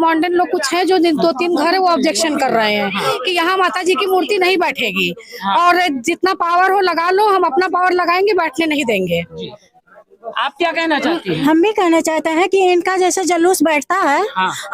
Modern लोग कुछ हैं जो 2-3 घर है वो ऑब्जेक्शन कर रहे हैं कि यहाँ माता जी की मूर्ति नहीं बैठेगी और जितना पावर हो लगा लो, हम अपना पावर लगाएंगे, बैठने नहीं देंगे। आप क्या कहना चाहती हैं? हम भी कहना चाहते हैं कि इनका जैसे जुलूस बैठता है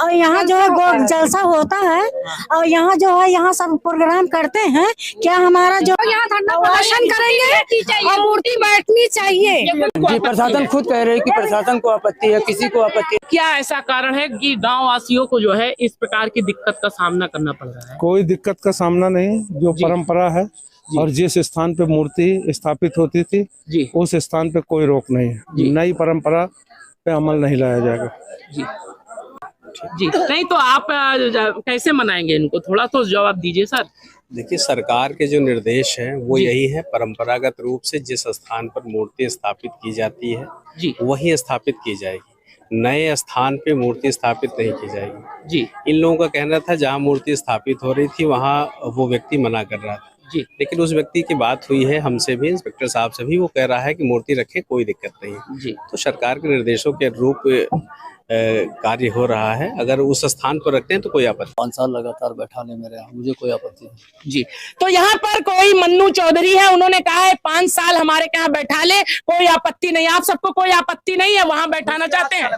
और यहाँ जो है जलसा होता है और यहाँ जो है यहाँ सब प्रोग्राम करते हैं, क्या हमारा जो यहाँ धरना प्रदर्शन करेंगे और मूर्ति बैठनी चाहिए। जी, प्रशासन खुद कह रहे हैं कि प्रशासन को आपत्ति है, किसी को आपत्ति है। क्या ऐसा कारण है कि गांव वासियों को जो है इस प्रकार की दिक्कत का सामना करना पड़ रहा है? कोई दिक्कत का सामना नहीं, जो परंपरा है और जिस स्थान पे मूर्ति स्थापित होती थी जी, उस स्थान पे कोई रोक नहीं है। नई परंपरा पे अमल नहीं लाया जाएगा। जी जी, नहीं तो आप कैसे मनाएंगे इनको? थोड़ा तो जवाब दीजिए सर। देखिए, सरकार के जो निर्देश हैं वो यही है, परंपरागत रूप से जिस स्थान पर मूर्ति स्थापित की जाती है जी, वही स्थापित की जाएगी, नए स्थान पे मूर्ति स्थापित नहीं की जाएगी। जी, इन लोगों का कहना था जहां मूर्ति स्थापित हो रही थी वहां वो व्यक्ति मना कर रहा था जी, लेकिन उस व्यक्ति की बात हुई है हमसे भी, इंस्पेक्टर साहब से भी, वो कह रहा है कि मूर्ति रखे, कोई दिक्कत नहीं है। जी, तो सरकार के निर्देशों के अनुरूप कार्य हो रहा है। अगर उस स्थान पर रखते हैं तो कोई आपत्ति। 5 साल लगातार बैठा ले मेरे यहाँ, मुझे कोई आपत्ति नहीं। जी, तो यहाँ पर कोई मन्नू चौधरी है, उन्होंने कहा है 5 साल हमारे यहाँ बैठा ले, कोई आपत्ति नहीं। आप सबको कोई आपत्ति नहीं है, वहाँ बैठाना चाहते हैं?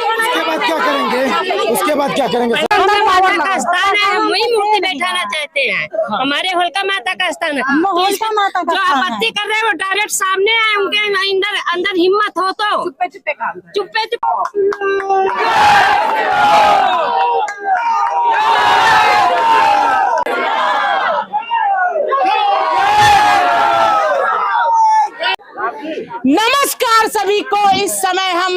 उसके बाद क्या करेंगे? उसके बाद क्या करेंगे? माता का स्थान है, हम वही मूर्ति बैठाना चाहते हैं। हमारे होलिका माता का स्थान है। जो आपत्ति कर रहे हैं वो डायरेक्ट सामने आए, उनके अंदर हिम्मत हो तो चुप्पे नमस्कार सभी को। इस समय हम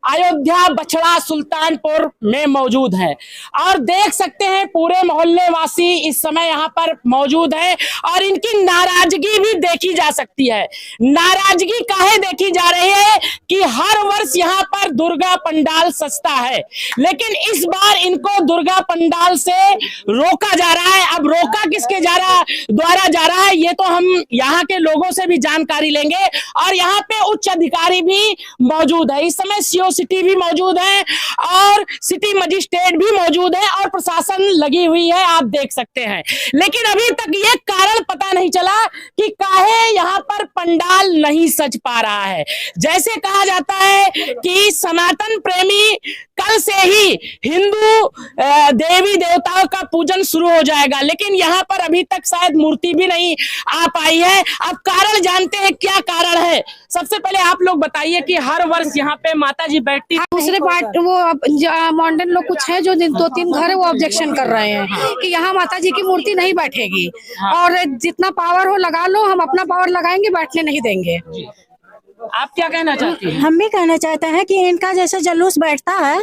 अयोध्या बछड़ा सुल्तानपुर में मौजूद हैं और देख सकते हैं पूरे मोहल्ले वासी इस समय यहाँ पर मौजूद हैं और इनकी नाराजगी भी देखी जा सकती है। नाराजगी काहे देखी जा रही है कि हर वर्ष यहाँ पर दुर्गा पंडाल सस्ता है, लेकिन इस बार इनको दुर्गा पंडाल से रोका जा रहा है। अब रोका किसके द्वारा जा रहा है ये तो हम यहाँ के लोगों से भी जानकारी लेंगे और यहाँ पे उच्च अधिकारी भी मौजूद है। इस समय सीओ सिटी भी मौजूद है और सिटी मजिस्ट्रेट भी मौजूद है और प्रशासन लगी हुई है, आप देख सकते हैं। लेकिन अभी तक ये कारण पता नहीं चला कि काहे यहाँ पर पंडाल नहीं सज पा रहा है। जैसे कहा जाता है कि सनातन प्रेमी कल से ही हिंदू देवी देवताओं का पूजन शुरू हो जाएगा, लेकिन यहाँ पर अभी तक शायद मूर्ति भी नहीं आ पाई है। अब कारण जानते हैं क्या कारण है। सबसे पहले आप लोग बताइए कि हर वर्ष यहाँ पे माता जी बैठती है। दूसरे पार्ट वो मॉडर्न लोग कुछ हैं जो 2-3 घर है वो ऑब्जेक्शन कर रहे हैं कि यहाँ माता जी की मूर्ति नहीं बैठेगी और जितना पावर हो लगा लो, हम अपना पावर लगाएंगे, बैठने नहीं देंगे। आप क्या कहना चाहती हैं? हम भी कहना चाहते हैं कि इनका जैसे जुलूस बैठता है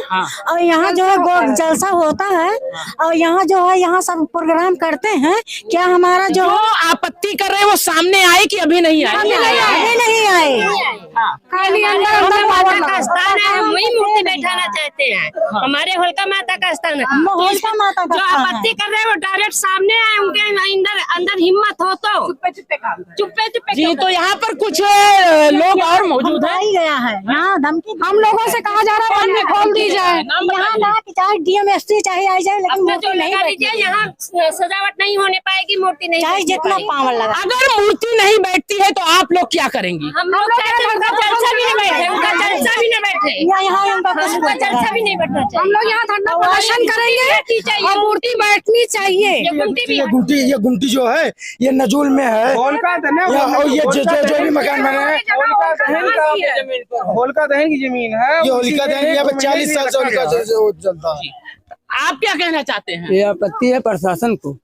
और यहाँ जो है जलसा होता है और यहाँ जो है यहाँ सब प्रोग्राम करते हैं, क्या हमारा जो आपत्ति कर रहे हैं वो सामने आए कि अभी नहीं आए? अभी नहीं आए। खाली अंदर माता का स्थान है, हम वही मूर्ति बैठाना चाहते हैं। हमारे होलिका माता का स्थान है। होलिका माता का जो आपत्ति कर रहे हैं वो डायरेक्ट सामने आए, उनके अंदर हिम्मत हो तो चुप्पे जी, तो यहाँ पर कुछ लोग और मौजूद है। गया है यहाँ धमकी, हम लोगों से कहा जा रहा है बंद खोल दी जाए। यहाँ ना कि चाहे डीएमएसपी चाहे आ जाए, लेकिन मूर्ति नहीं बैठेगी। यहाँ सजावट नहीं होने पाएगी, मूर्ति नहीं चाहे जितना पावर लगा। अगर मूर्ति नहीं बैठती है तो आप लोग क्या करेंगे? हम लोग उनका जलसा भी नहीं बैठे, उनका जलसा भी नहीं बैठे, यहाँ उनका उनका जलसा भी नहीं बैठना चाहिए। हम लोग यहाँ धरना प्रदर्शन करेंगे और मूर्ति बैठनी चाहिए। ये गुमटी जो है ये नजूल में है और ये जो भी मकान बने हैं होलिका दहन की जमीन है, ये होलिका दहन यहाँ पे 40 साल से होलिका चलता है। आप क्या कहना चाहते हैं? ये आपत्ति है प्रशासन को।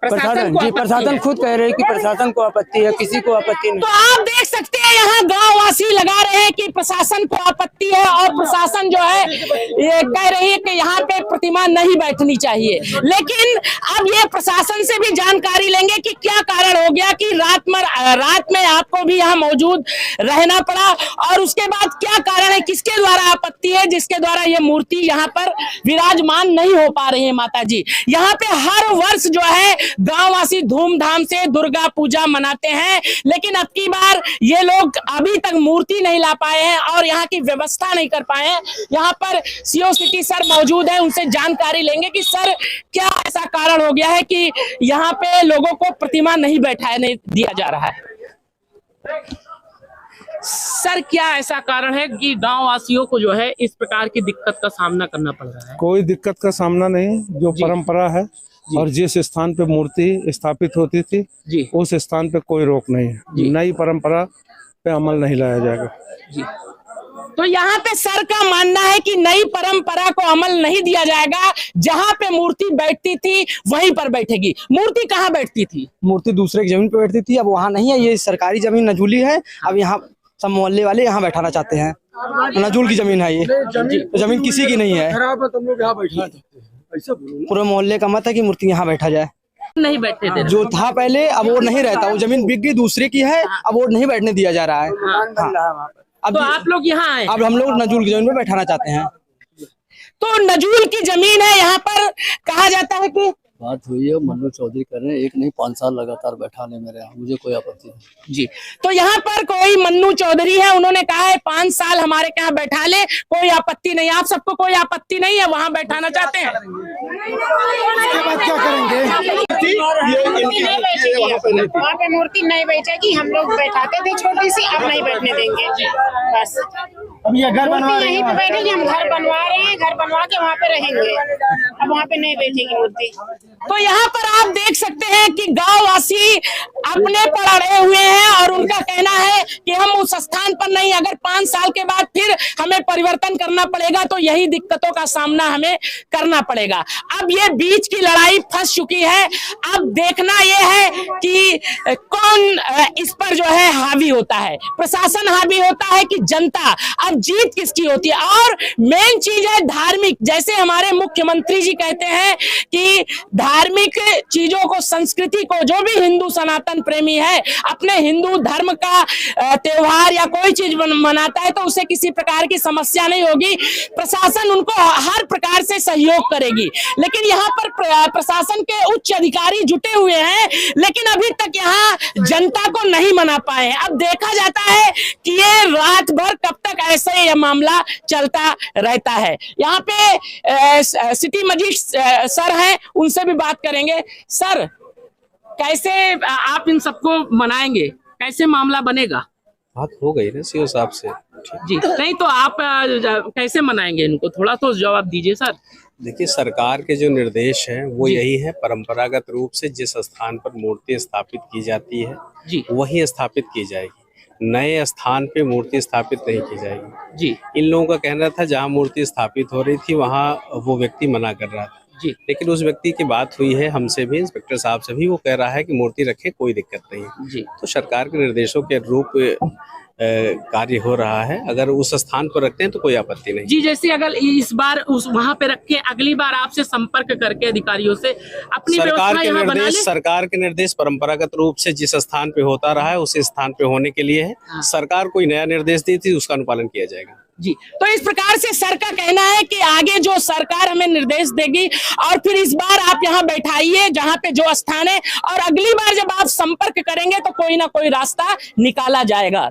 प्रशासन जी, प्रशासन खुद कह रहे हैं कि प्रशासन को आपत्ति है, किसी को आपत्ति नहीं। तो आप देख सकते हैं यहाँ गांव वासी लगा रहे हैं कि प्रशासन को आपत्ति है और प्रशासन जो है ये कह रही है कि यहाँ पे प्रतिमा नहीं बैठनी चाहिए। लेकिन अब ये प्रशासन से भी जानकारी लेंगे कि क्या कारण हो गया कि रात में आपको भी यहाँ मौजूद रहना पड़ा और उसके बाद क्या कारण है, किसके द्वारा आपत्ति है जिसके द्वारा ये मूर्ति यहाँ पर विराजमान नहीं हो पा रही है। माता जी यहाँ पे हर वर्ष जो है गांववासी धूमधाम से दुर्गा पूजा मनाते हैं, लेकिन अब की बार ये लोग अभी तक मूर्ति नहीं ला पाए हैं और यहाँ की व्यवस्था नहीं कर पाए हैं। यहाँ पर सीओ सिटी सर मौजूद है, उनसे जानकारी लेंगे कि सर क्या ऐसा कारण हो गया है कि यहाँ पे लोगों को प्रतिमा नहीं बैठाने दिया जा रहा है। सर क्या ऐसा कारण है कि गांव वासियों को जो है इस प्रकार की दिक्कत का सामना करना पड़ रहा है? कोई दिक्कत का सामना नहीं, जो परंपरा है और जिस स्थान पे मूर्ति स्थापित होती थी जी, उस स्थान पे कोई रोक नहीं है। नई परंपरा पे अमल नहीं लाया जाएगा जी। तो यहाँ पे सर का मानना है कि नई परंपरा को अमल नहीं दिया जाएगा, जहाँ पे मूर्ति बैठती थी वहीं पर बैठेगी। मूर्ति कहाँ बैठती थी? मूर्ति दूसरे की जमीन पे बैठती थी, अब वहाँ नहीं है। ये सरकारी जमीन नजूली है, अब यहाँ सब मोहल्ले वाले यहाँ बैठाना चाहते हैं। नजूल की जमीन है ये, तो जमीन किसी की नहीं है। पूरे मोहल्ले का मत है कि मूर्ति यहाँ बैठा जाए। नहीं बैठने दे रहे। जो था पहले अब वो नहीं रहता, वो जमीन बिक गई, दूसरे की है, अब वो नहीं बैठने दिया जा रहा है। अब तो आप लोग यहाँ आए, अब हम लोग नजूल की जमीन पे बैठाना चाहते हैं। तो नजूल की जमीन है, यहाँ पर कहा जाता है कि बात हुई है, मन्नू चौधरी कर रहे हैं, 1 नहीं 5 साल लगातार बैठाने मेरे यहाँ, मुझे कोई आपत्ति नहीं। जी। तो यहाँ पर कोई मन्नू चौधरी है, उन्होंने कहा है 5 साल हमारे यहाँ बैठा ले, कोई आपत्ति नहीं। आप सबको कोई आपत्ति नहीं है, वहाँ बैठाना चाहते हैं? उसके बाद क्या करेंगे? वहाँ पे मूर्ति नहीं बैठेगी। हम लोग बैठाते थे छोटी सी, अब नहीं बैठने देंगे बस। अब ये घर बनवा मूर्ति यहीं पे बैठेगी, हम घर बनवा रहे हैं, घर बनवा के वहाँ पे रहेंगे। अब वहाँ पे नहीं बैठेगी मूर्ति। तो यहाँ पर आप देख सकते हैं कि गांव वासी अपने पर अड़े हुए हैं और उनका कहना है कि हम उस स्थान पर नहीं, अगर 5 साल के बाद फिर हमें परिवर्तन करना पड़ेगा तो यही दिक्कतों का सामना हमें करना पड़ेगा। अब ये बीच की लड़ाई फंस चुकी है। अब देखना ये है कि कौन इस पर जो है हावी होता है, प्रशासन हावी होता है कि जनता। अब जीत किसकी होती है? और मेन चीज है धार्मिक, जैसे हमारे मुख्यमंत्री जी कहते हैं कि धार्मिक चीजों को, संस्कृति को, जो भी हिंदू सनातन प्रेमी है अपने हिंदू धर्म का त्योहार या कोई चीज मनाता है तो उसे किसी प्रकार की समस्या नहीं होगी, प्रशासन उनको हर प्रकार से सहयोग करेगी। लेकिन यहाँ पर प्रशासन के उच्च अधिकारी जुटे हुए हैं, लेकिन अभी तक यहाँ जनता को नहीं मना पाए हैं। अब देखा जाता है कि ये रात भर कब तक ऐसे यह मामला चलता रहता है। यहाँ पे सिटी मजिस्ट्रेट सर हैं, उनसे भी बात करेंगे। सर कैसे आप इन सबको मनाएंगे, कैसे मामला बनेगा? बात हो गई ना सीओ साहब से जी। नहीं तो आप कैसे मनाएंगे इनको, थोड़ा तो जवाब दीजिए सर। देखिए, सरकार के जो निर्देश हैं वो यही है, परंपरागत रूप से जिस स्थान पर मूर्ति स्थापित की जाती है जी, वही स्थापित की जाएगी। नए स्थान पे मूर्ति स्थापित नहीं की जाएगी जी। इन लोगों का कहना था जहाँ मूर्ति स्थापित हो रही थी वहाँ वो व्यक्ति मना कर रहा था जी, लेकिन उस व्यक्ति की बात हुई है हमसे भी, इंस्पेक्टर साहब से भी, वो कह रहा है कि मूर्ति रखे, कोई दिक्कत नहीं है जी। तो सरकार के निर्देशों के अनुरूप कार्य हो रहा है। अगर उस स्थान पर रखते हैं तो कोई आपत्ति नहीं जी। जैसे अगर इस बार उस वहां पे रखे, अगली बार आपसे संपर्क करके अधिकारियों से अपनी व्यवस्था यहाँ बना ले। सरकार के निर्देश परंपरागत रूप से जिस स्थान पे होता रहा है उस स्थान पे होने के लिए है। सरकार कोई नया निर्देश दी थी उसका अनुपालन किया जाएगा जी। तो इस प्रकार से सर का कहना है कि आगे जो सरकार हमें निर्देश देगी और फिर इस बार आप यहाँ बैठाइए जहाँ पे जो स्थान है, और अगली बार जब आप संपर्क करेंगे तो कोई ना कोई रास्ता निकाला जाएगा।